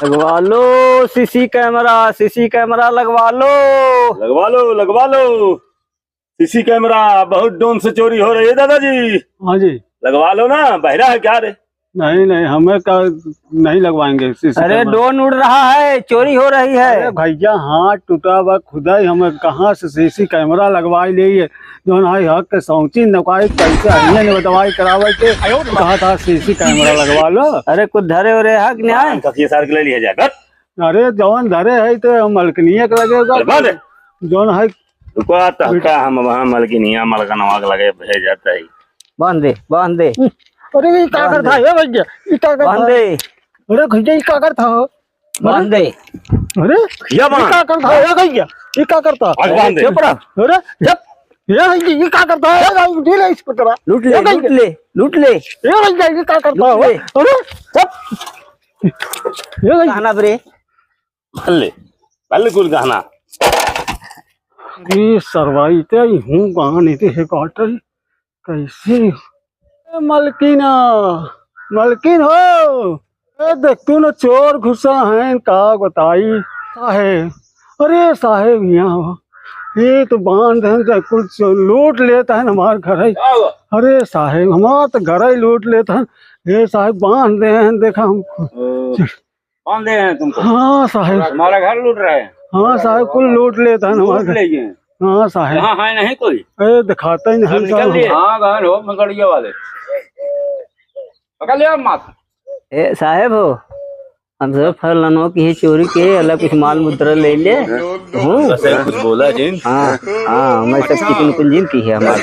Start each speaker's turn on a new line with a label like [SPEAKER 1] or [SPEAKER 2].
[SPEAKER 1] लगवा लो CC camera लगवा लो।
[SPEAKER 2] लगवा लो लगवा लो। सीसी कैमरा बहुत डोन से चोरी हो रही है दादाजी।
[SPEAKER 3] हाँ जी।
[SPEAKER 2] लगवा लो ना, बहरा है क्या रे?
[SPEAKER 3] नहीं नहीं, हमें का नहीं लगवाएंगे सीसी
[SPEAKER 1] अरे
[SPEAKER 3] कैमरा।
[SPEAKER 1] ड्रोन उड़ रहा है, चोरी हो रही है।
[SPEAKER 3] अरे भैया हाथ टूटा हुआ खुदा ही, हमें कहाँ से सीसी कैमरा लगवाई लिए जो हक के सौची नकाई कैसे आइए ने दवाई करावे के कहा था सीसी कैमरा लगवा लो।
[SPEAKER 1] अरे कुछ धरे हो रहे हक न्याय।
[SPEAKER 2] कखिए सार के ले लिया जाकर।
[SPEAKER 3] अरे जौन धरे है तो मलकनिया के लगेगा जौन है।
[SPEAKER 2] रुको तहका हम वहाँ मलकिनिया मलकनवा के लगे भेज जाता है।
[SPEAKER 1] बांध दे बांध दे।
[SPEAKER 3] अरे ये क्या करता है भैया, ये क्या करता
[SPEAKER 1] बांध दे
[SPEAKER 3] है? अरे भैया ये क्या करता है?
[SPEAKER 1] बांध दे।
[SPEAKER 3] अरे
[SPEAKER 2] या
[SPEAKER 3] ये क्या करता है भैया, ये क्या करता है?
[SPEAKER 2] आग बांध दे।
[SPEAKER 1] चुप रह।
[SPEAKER 3] अरे जब ये क्या करता है? ढीला इस पर तेरा
[SPEAKER 1] लूट ले लूट ले लूट ले।
[SPEAKER 3] ये भैया ये क्या करता है? अरे सब ये भैया
[SPEAKER 1] कहना बरे।
[SPEAKER 2] बल्ले बल्ले कुल गहना।
[SPEAKER 3] ये सरवाई ते हूँ कहाँ नहीं थे काट रही कैसे? मलकिना मलकिन हो, देख तू न चोर घुसा है का बताई साहेब। अरे साहेब यहाँ ये तो बांध है कुछ लूट लेता है हमारे घर ही। अरे साहेब हमारा तो घर ही लूट लेता है। ये साहेब बांध दे हैं, देखा हमको
[SPEAKER 2] बांधे हैं तुमको?
[SPEAKER 3] हाँ साहेब,
[SPEAKER 2] हमारा घर लूट रहे हैं।
[SPEAKER 3] हाँ साहेब कुल लूट लेता है हमारे घर। हाँ साहेब,
[SPEAKER 2] यहाँ है नहीं कोई?
[SPEAKER 3] अरे दिखाता ही नहीं साहब।
[SPEAKER 2] हाँ घर हो मगड़िया वाले पकड़ लिया माथा।
[SPEAKER 1] ए साहेब हो, हम सब फलनों की ही चोरी के अलग कुछ माल मुद्रा ले ले।
[SPEAKER 2] कुछ बोला जिन?
[SPEAKER 1] हाँ हाँ, मैं सब चिकन कुंजिन की है हमारे।